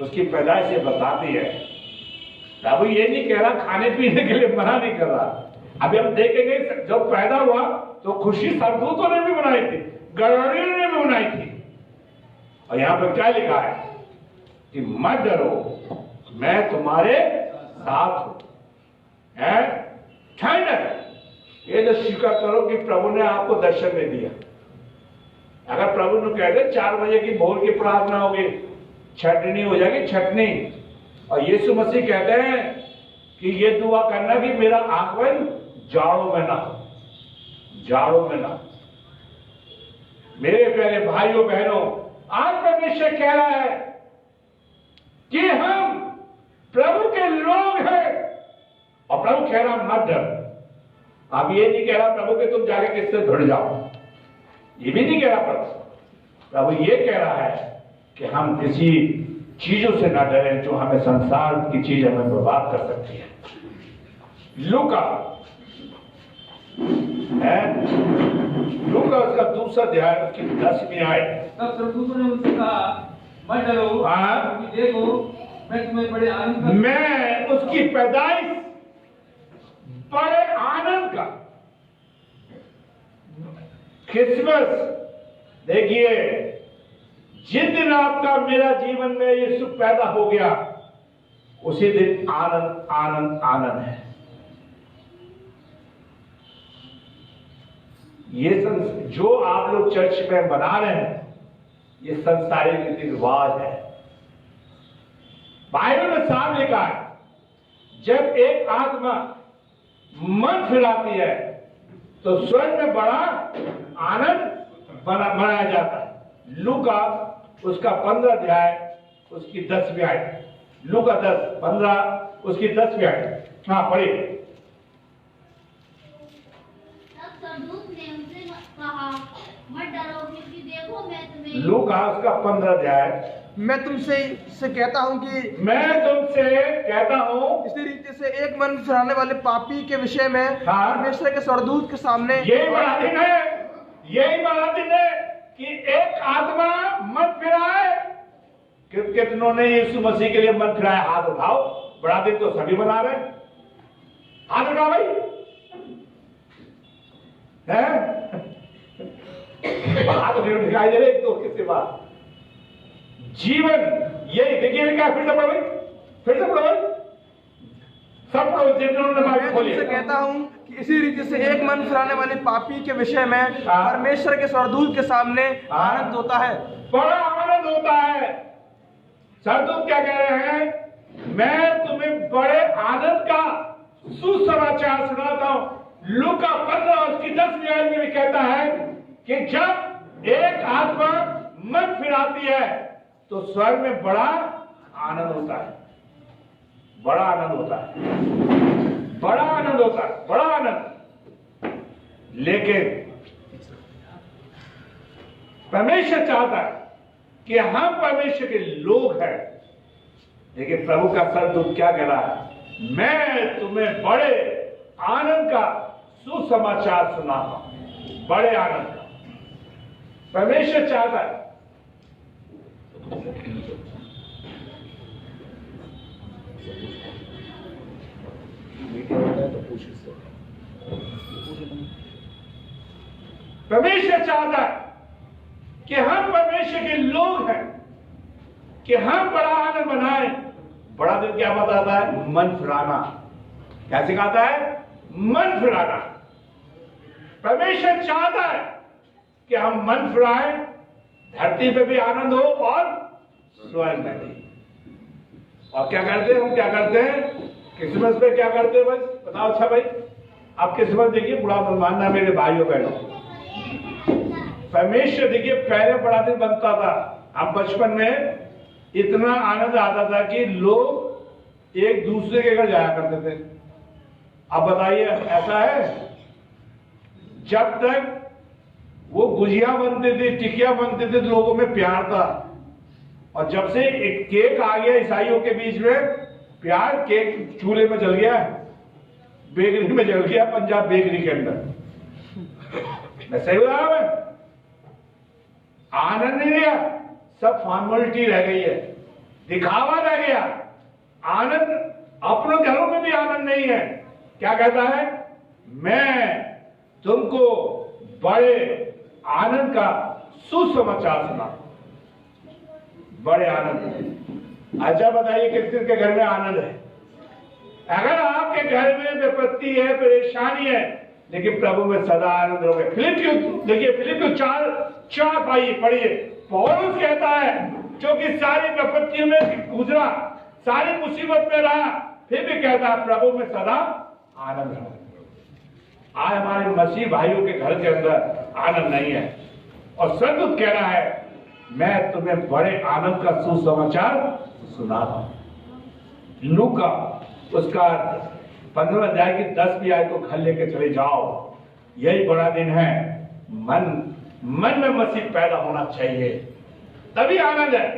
उसकी पैदाइश ये बताती है। प्रभु ये नहीं कह रहा, खाने पीने के लिए मना नहीं कर रहा। अभी हम देखेंगे जब पैदा हुआ तो खुशी सरदूतों ने भी मनाई थी, गड़हड़ियों ने भी मनाई थी। और यहां पर क्या लिखा है कि मत डरो, मैं तुम्हारे साथ हूं। ठंडक ये जो स्वीकार करो कि प्रभु ने आपको दर्शन में दिया। अगर प्रभु ने कह दे 4 बजे की भोर की प्रार्थना होगी, छटनी हो जाएगी, छटनी। और यीशु मसीह कहते हैं कि ये दुआ करना कि मेरा आगमन जाड़ों में ना, जाड़ों में ना। मेरे प्यारे भाइयों बहनों, आज परमेश्वर कह रहा है कि हम प्रभु के लोग हैं, और प्रभु कह रहा मत डर। अब ये नहीं कह रहा प्रभु के तुम जाके किससे भिड़ जाओ, ये भी नहीं कह रहा प्रभु ये कह रहा है कि हम किसी चीजों से ना डरें जो हमें संसार की चीज हमें बर्बाद कर सकती है। लूका है, लूका उसका दूसरा अध्याय उसकी 10वीं आयत। तब स्वर्गदूतों ने उनसे कहा मत डरो, क्योंकि देखो मैं तुम्हें बड़े आनंद का मैं उसकी पैदाइश बड़े आनंद का। क्रिसमस देखिए, जिस दिन आपका मेरा जीवन में यीशु पैदा हो गया, उसी दिन आनंद आनंद आनंद है। ये जो आप लोग चर्च में बना रहे हैं, ये संसारिक रीति रिवाज है। बाइबल में साफ लिखा है, जब एक आत्मा मन फिराती है तो स्वर्ग में बड़ा आनंद मनाया जाता है। लूका उसका 15 अध्याय उसकी 10वीं आयत, लूका 10:15 उसकी 10वीं आयत। हाँ पढ़िए। तब स्वर्गदूत ने उनसे कहा, मत डरो, क्योंकि देखो मैं तुम्हें लूका उसका 15 अध्याय। मैं तुमसे कहता हूँ कि इसी रीति से एक मन फिराने वाले पापी के विषय में हाँ। परमेश्वर के स्वर्गदूत के सामने यही बड़ा दिन है, यही बड़ा दिन है कि एक आत्मा मन फिराए। कितनों ने यीशु मसीह के लिए मन फिराया? हाथ उठाओ। बड़ा दिन तो सभी बना रहे हैं, हाथ उठाओ भाई। हाथ दिखाई दे रहे एक तो किसके बाद जीवन यही देखिए क्या। फिर से पढ़ो भाई, फिर से पढ़ो भाई, सब पढ़ो जिन्होंने बाइबल खोली। मैं कहता हूँ कि इसी रीति से एक मन फिराने वाले पापी के विषय में परमेश्वर के स्वर्गदूत के सामने आनंद होता है, बड़ा आनंद होता है। स्वर्गदूत क्या कह रहे हैं? मैं तुम्हें बड़े आनंद का सुसमाचार सुनाता हूं। लूका 15 उसकी 10वीं आयत में कहता है कि जब एक आत्मा मन फिराती है तो स्वर्ग में बड़ा आनंद होता है, बड़ा आनंद होता है, बड़ा आनंद होता है, बड़ा आनंद। लेकिन परमेश्वर चाहता है कि हम परमेश्वर के लोग हैं। लेकिन प्रभु का स्वर्गदूत क्या कह रहा है? मैं तुम्हें बड़े आनंद का सुसमाचार सुनाता हूं, बड़े आनंद का। परमेश्वर चाहता है परमेश्वर चाहता है कि हम परमेश्वर के लोग हैं, कि हम बड़ा आनंद मनाएं। बड़ा दिन क्या बताता है? मन फिराना। क्या सिखाता है? मन फिराना। परमेश्वर चाहता है कि हम मन फिराएं, धरती पे भी आनंद हो और स्वर्ग में भी। और क्या करते हैं हम? क्या करते हैं क्रिसमस पे? क्या करते हैं? बस बताओ। अच्छा भाई, आप क्रिसमस देखिए, बुरा मत मानना मेरे भाइयों बहनों। परमेश्वर देखिए, पहले बड़ा दिन बनता था। हम बचपन में इतना आनंद आता था कि लोग एक दूसरे के घर जाया करते थे। अब बताइए, ऐसा है? जब तक वो गुजिया बनते थे, टिकिया बनते थे, तो लोगों में प्यार था। और जब से एक केक आ गया ईसाइयों के बीच में, प्यार केक चूल्हे में जल गया, बेकरी में जल गया, पंजाब बेकरी के अंदर। मैं सही बता रहा हूं? आनंद नहीं रहा, सब फॉर्मेलिटी रह गई है, दिखावा रह गया। आनंद अपने घरों में भी आनंद नहीं है। क्या कहता है? मैं तुमको बड़े आनंद का सुसमाचार सुना, बड़े आनंद। अच्छा बताइए, किस किस के घर में आनंद है? अगर आपके घर में विपत्ति है, परेशानी है, लेकिन प्रभु में सदा आनंद रहोगे। फिलिपियों देखिए, फिलिपियों 4 पढ़िए। पौलुस कहता है, जो कि सारी विपत्तियों में गुजरा, सारी मुसीबत में रहा, फिर भी कहता है प्रभु में सदा आनंद रहो। आज हमारे मसीह भाइयों के घर के अंदर आनंद नहीं है, और स्वर्गदूत कह रहा है, मैं तुम्हें बड़े आनंद का सुसमाचार सुनाता हूं। लूका उसका 15 अध्याय की 10वीं आयत को घर लेके चले जाओ। यही बड़ा दिन है। मन में मसीह पैदा होना चाहिए, तभी आनंद है?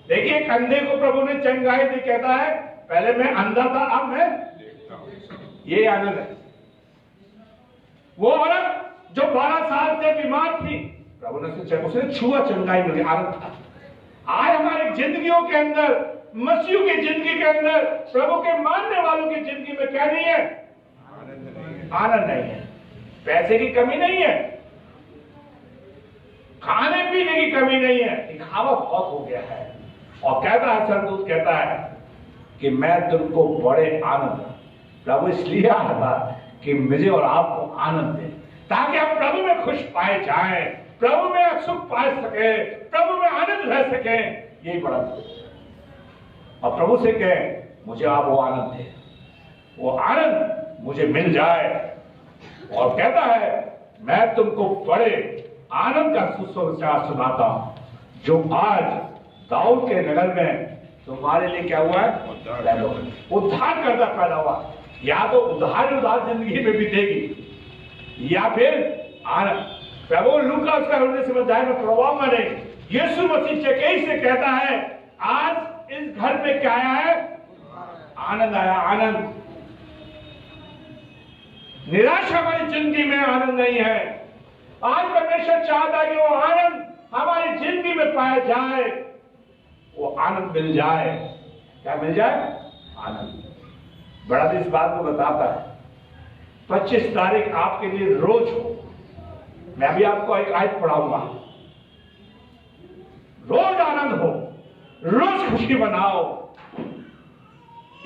देखिए, एक अंधे को प्रभु ने चंगाई दी। कहता है, पहले मैं अंधा था, अब मैं देखता हूं। ये आनंद है। वो औरत जो 12 साल से बीमार थी, प्रभु ने उसे छुआ, चंगाई मिली, आनंद था। आज हमारी जिंदगियों के अंदर, मसीह की जिंदगी के अंदर, प्रभु के मानने वालों की जिंदगी में क्या नहीं है? आनंद नहीं है। पैसे की कमी नहीं है, खाने पीने की कमी नहीं है, दिखावा बहुत हो गया है। और कहता है, सरदूत कहता है कि मैं तुमको बड़े आनंद, प्रभु इसलिए आया था कि मुझे और आपको आनंद दे, ताकि हम प्रभु में खुश पाए जाएं, प्रभु में सुख पा सके, प्रभु में आनंद रह सके। यही बड़ा और प्रभु से कहे मुझे आप वो आनंद दे, वो आनंद मुझे मिल जाए। और कहता है मैं तुमको बड़े आनंद का सुसमाचार सुनाता हूं, जो आज दाऊद के नगर में तुम्हारे लिए क्या हुआ है? उद्धार करता पैदा हुआ। या तो उद्धार जिंदगी में बीतेगी, या फिर प्रभु लूका उसका 19 अध्याय में प्रभाव नहीं, यीशु मसीह चकेई से कहता है आज इस घर में क्या आया है? आनंद आया। आनंद, निराशा हमारी जिंदगी में आनंद नहीं है। आज परमेश्वर चाहता है कि वो आनंद हमारी जिंदगी में पाया जाए, वो आनंद मिल जाए। क्या मिल जाए? आनंद। बड़ा इस बात को बताता है। 25 तारीख आपके लिए रोज हो। मैं अभी आपको एक आयत पढ़ाऊंगा। रोज आनंद हो, रोज खुशी बनाओ।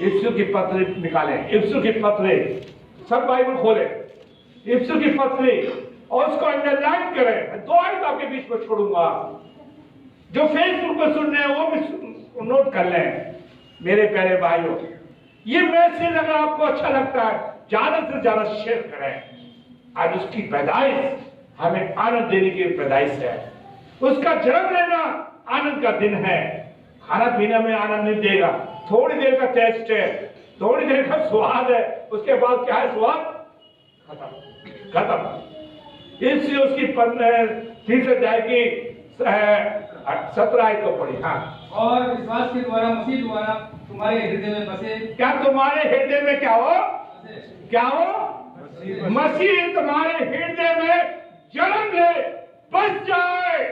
इफ्सू की पत्र निकालें, इफ्सू की पत्र, सब बाइबल खोले, इफ्सू की पत्र और उसको अंडरलाइन करें। मैं 2 आयत आपके बीच में छोड़ूंगा, जो फेसबुक पर सुन रहे हैं वो भी नोट कर लें। मेरे प्यारे भाइयों, ये मैसेज अगर आपको अच्छा लगता है ज्यादा से ज्यादा शेयर करें। आज उसकी पैदाइश हमें आनंद देने की पैदाइश है। उसका जन्म लेना आनंद का दिन है। खाना पीना में आनंद नहीं देगा, थोड़ी देर का टेस्ट है, थोड़ी देर का स्वाद है, उसके बाद क्या है? स्वाद खत्म। इसलिए उसकी 30 अध्याय की 17 आयत को पढ़ी। हाँ, और विश्वास के द्वारा मसीह द्वारा तुम्हारे हृदय में बसे। क्या तुम्हारे हृदय में क्या हो? क्या हो? मसीह तुम्हारे हृदय में जन्म ले, बस जाए।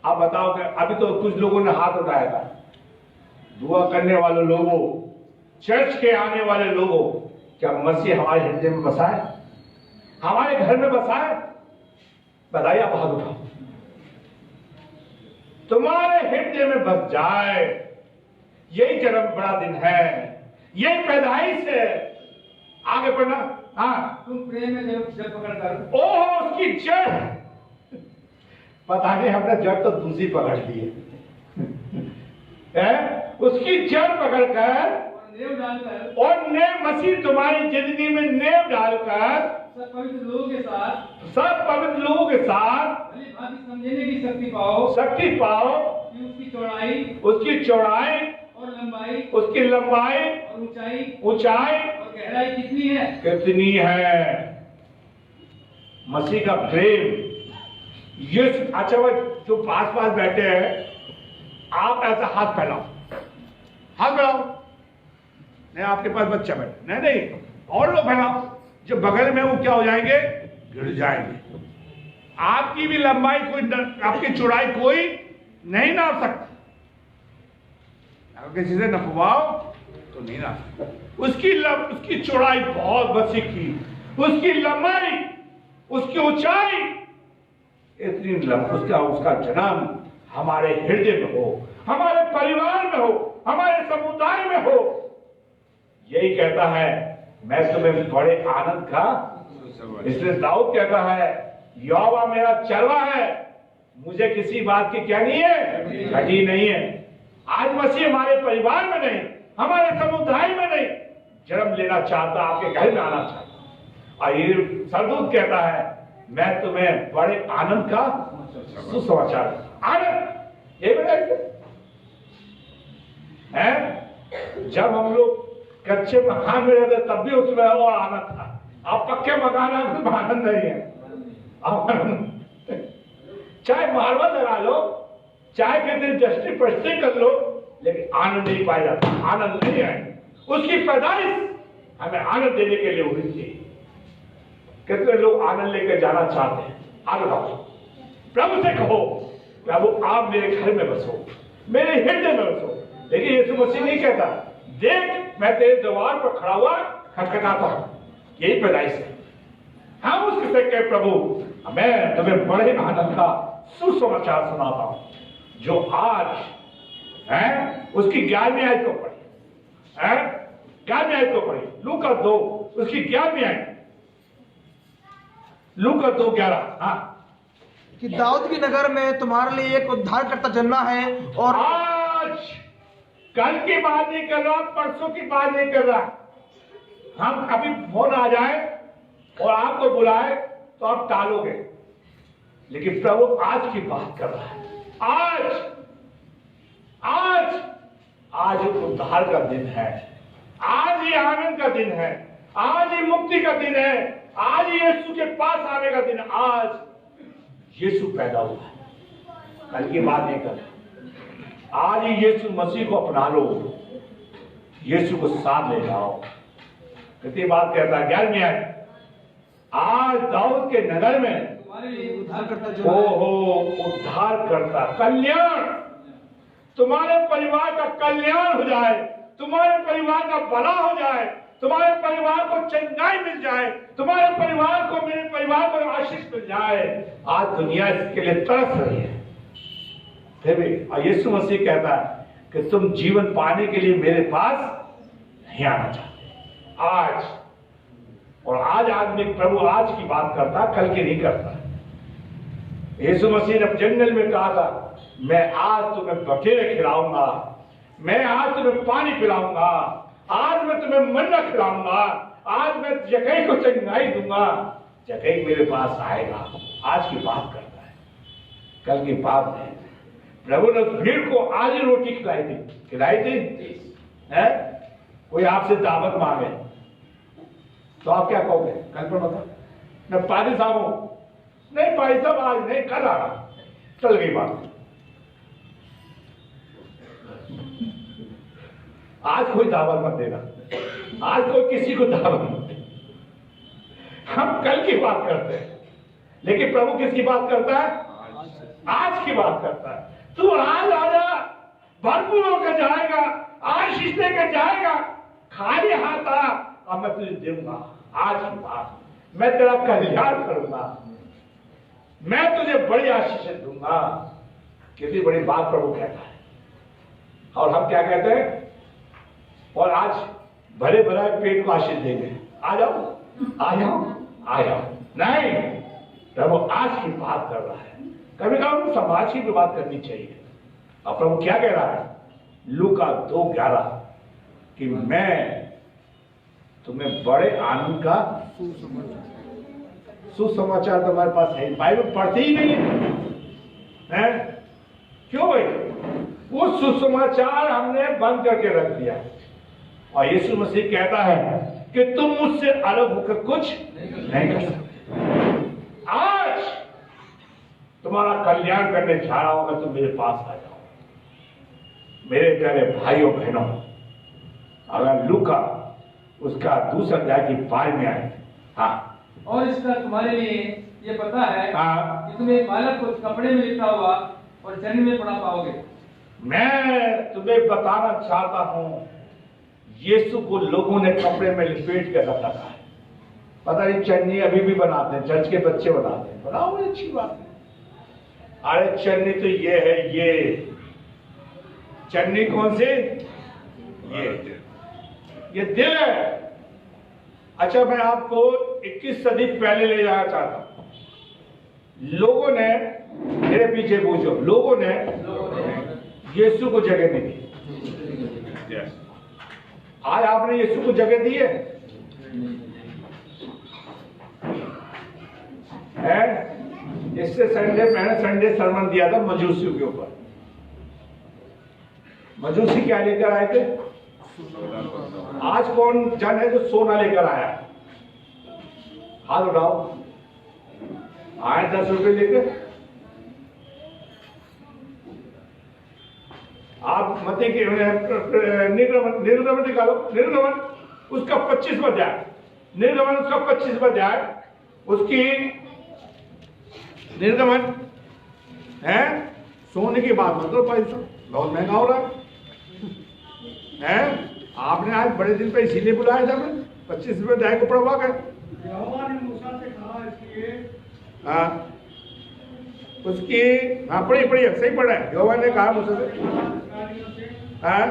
अब बताओ कि अभी तो कुछ लोगों ने हाथ उठाया था, दुआ करने वाले लोगों, चर्च के आने वाले लोगों, क्या मसीह हमारे हृदय में बसा है? हमारे घर में बसा है? बताइए, आप हाथ उठाओ। तुम्हारे हृदय में बस जाए, यही जन्म बड़ा दिन है, यही पैदाइश है। आगे बढ़ना। हाँ, तुम प्रेम में जड़ पकड़ कर। ओह, उसकी जड़, पता नहीं हमने जड़ तो दूसरी पकड़ ली है। उसकी जड़ पकड़कर नेव डालकर, और नेव, मसीह तुम्हारी जिंदगी में नेव डालकर सब पवित्र लोगों के साथ, सब पवित्र लोगों के साथ भली भांति समझने की शक्ति पाओ, शक्ति पाओ कि उसकी चौड़ाई और लंबाई, उसकी लंबाई और ऊंचाई और गहराई कितनी है। कितनी है। मसीह का प्रेम। ये अच्छा, वो जो पास बैठे हैं, आप ऐसा हाथ फैलाओ, हाथ फैलाओ। नहीं, आपके पास बच्चा बैठे, नहीं, और लोग फैलाओ। जो बगल में वो क्या हो जाएंगे? गिर जाएंगे। आपकी भी लंबाई कोई, आपकी चौड़ाई कोई नहीं नाप सकता। अगर किसी से नपवाओ तो नहीं नाप सकता। उसकी चौड़ाई बहुत वसी की, उसकी लंबाई, उसकी ऊंचाई इतनी उसका जन्म हमारे हृदय में हो, हमारे परिवार में हो, हमारे समुदाय में हो। यही कहता है मैं तुम्हें बड़े आनंद का। इसलिए दाऊद कहता है यहोवा मेरा चरवा है, मुझे किसी बात की क्या नहीं है? घटी नहीं है। आज मसीह हमारे परिवार में नहीं, हमारे समुदाय में नहीं, जन्म लेना चाहता, आपके घर में आना चाहता। और ये सरदूत कहता है मैं तुम्हें बड़े आनंद का सुसमाचार। आनंद ये है। जब हम लोग कच्चे मकान में रहते तब भी उसमें और आनंद था। अब पक्के मकान में आनंद नहीं है। चाहे मार्बल लगा लो, चाहे कितनी दृष्टि प्रष्टि कर लो, लेकिन आनंद नहीं पाया जाता, आनंद नहीं है। उसकी पैदाइश हमें आनंद देने के लिए हुई थी। कितने लोग आनंद लेकर जाना चाहते हैं? आगे बढ़ो, प्रभु से कहो प्रभु आप मेरे घर में बसो, मेरे हृदय में बसो। लेकिन यीशु मसीह नहीं कहता देख मैं तेरे द्वार पर खड़ा हुआ खटखटाता हूं, यही पैदाइश है। हम उसके से कहे प्रभु मैं तुम्हें बड़े आनंद का सुसमाचार सुनाता हूं, जो आज है उसकी 11वीं आयत को पढ़ी, 11वीं आयत को पढ़ी, लूका 2 उसकी 11वीं आयत, लूका 2:11। हाँ, कि दाऊद की नगर में तुम्हारे लिए एक उद्धारकर्ता जन्मा है। और आज कल की बात नहीं कर रहा, परसों की बात नहीं कर रहा। हम कभी फोन आ जाए और आपको बुलाए तो आप टालोगे, लेकिन प्रभु आज की बात कर रहा है। आज आज आज उद्धार का दिन है, आज ये आनंद का दिन है, आज ये मुक्ति का दिन है, आज यीशु के पास आने का दिन। आज यीशु पैदा हुआ है, कल की बात नहीं कर। आज ही यीशु मसीह को अपना लो, यीशु को साथ ले जाओ। कितनी बात कहता है 11वीं आयत, आज दाऊद के नगर में उद्धारकर्ता जन्मा है। ओहो उद्धार करता, कल्याण, तुम्हारे परिवार का कल्याण हो जाए, तुम्हारे परिवार का भला हो जाए, तुम्हारे परिवार को चंगाई मिल जाए, तुम्हारे परिवार को, मेरे परिवार को आशीष मिल जाए। आज दुनिया इसके लिए तरस रही है, फिर भी यीशु मसीह कहता है कि तुम जीवन पाने के लिए मेरे पास नहीं आना चाहते। आज, और आज आदमी प्रभु आज की बात करता, कल की नहीं करता। यीशु मसीह ने जंगल में कहा था मैं आज तुम्हें बटेरे खिलाऊंगा, मैं आज तुम्हें पानी पिलाऊंगा, आज मैं तुम्हें मन्ना खिलाऊंगा, आज मैं जगह को चंगाई दूंगा, जगह मेरे पास आएगा। आज की बात करता है, कल की बात नहीं। प्रभु ने भीड़ को आज ही रोटी खिलाई थी है? कोई आपसे दावत मांगे तो आप क्या कहोगे? कल पर बता मैं पादी साहब हूं, नहीं भाई साहब आज नहीं, कल आ रहा, चल गई बात। आज कोई दावत मत देना, आज कोई किसी को दावत मत देना। हम कल की बात करते हैं, लेकिन प्रभु किसकी बात करता है? आज की बात करता है। तू आज आजा, भरपूर होकर जाएगा, आशीष लेकर जाएगा, खाली हाथ आ, अब मैं तुझे दूंगा। आज की बात, मैं तेरा कल्याण करूंगा, मैं तुझे बड़ी आशीष दूंगा। कितनी बड़ी बात प्रभु कहता है। और हम क्या कहते हैं? और आज भरे भरा पेट को आशीष देंगे, आ जाओ आ जाओ आ जाओ। नहीं, प्रभु आज की बात कर रहा है। कभी कभी समाज की भी बात करनी चाहिए। अब प्रभु क्या कह रहा है? लूका 2:11 कि मैं तुम्हें बड़े आनंद का सुसमाचार तुम्हारे पास है। बाइबल पढ़ते ही नहीं है, क्यों भाई? वो सुसमाचार हमने बंद करके रख दिया। और यीशु मसीह कहता है कि तुम मुझसे अलग होकर कुछ नहीं कर सकते। आज तुम्हारा कल्याण करने जा रहा होगा, तुम मेरे पास आ जाओ। मेरे प्यारे भाइयों बहनों, अगर लूका उसका 2 अध्याय की 12 में आए। हाँ, और इसका तुम्हारे लिए ये पता है हाँ, कि तुम एक बालक को कपड़े में लिखा हुआ और चरण में पढ़ा पाओगे। मैं तुम्हें बताना चाहता हूं, यीशु को लोगों ने कपड़े में लपेट कर रखा है। पता नहीं चन्नी अभी भी बनाते हैं, चर्च के बच्चे बनाते हैं, बनाओ, अच्छी बात है। अरे चन्नी तो ये है, ये चन्नी कौन सी? ये दिल है। अच्छा, मैं आपको 21 सदी पहले ले जाना चाहता हूं। लोगों ने, मेरे पीछे पूछो, लोगों ने यीशु को जगह नहीं दी। आज आपने यीशु को जगह दी है? इससे मैंने संडे सरमन दिया था मजूसियों के ऊपर। मजूसी क्या लेकर आए थे? आज कौन जन है जो सोना लेकर आया? हाथ उठाओ। आए 10 रुपए लेकर। आप मत के निर्गमन निकालो, निर्गमन उसका 25वां अध्याय, निर्गमन उसका 25वां अध्याय, उसकी निर्गमन है सोने की बात मत करो, पैसा बहुत महंगा हो रहा है। आपने आज बड़े दिन पे इसीलिए बुलाया था, मैं 25 रुपये दाय को पड़वा गए। यहोवा ने मूसा से कहा इसलिए, हाँ उसकी, हाँ पढ़िए सही पढ़ा है। यहोवा ने कहा मूसा से, इस्राएलियों से हाँ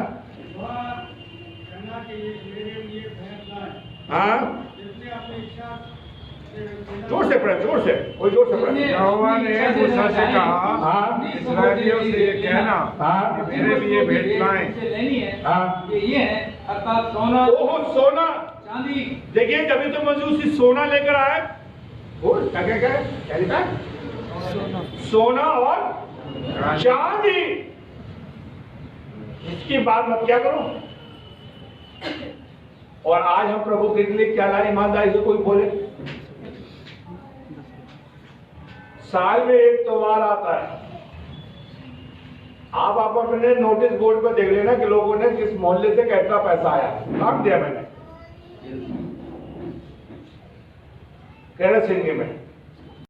वह कहना कि मेरे लिए भैंस लाए, हाँ जिसने अपनी इच्छा से जोर से पढ़े, जोर से, कोई जोर से पढ़े। यहोवा ने मूसा से कहा, हाँ इस्राएलियों से ये कहना हाँ कि मेरे लिए भेंट लाएं। से लेनी है हाँ कि ये है अर्थात सोना, ओह सोना, चांदी। देखिए जब तो मजूसी सोना लेकर आए, बोल क्या लिखा है? सोना और चांदी। इसकी बात मत क्या करो। और आज हम प्रभु के लिए क्या लाए, ईमानदारी से कोई बोले। साल में एक त्योहार आता है, आप अपने नोटिस बोर्ड पर देख लेना कि लोगों ने किस मोहल्ले से कितना पैसा आया। नाम दिया मैंने केरल सिंह में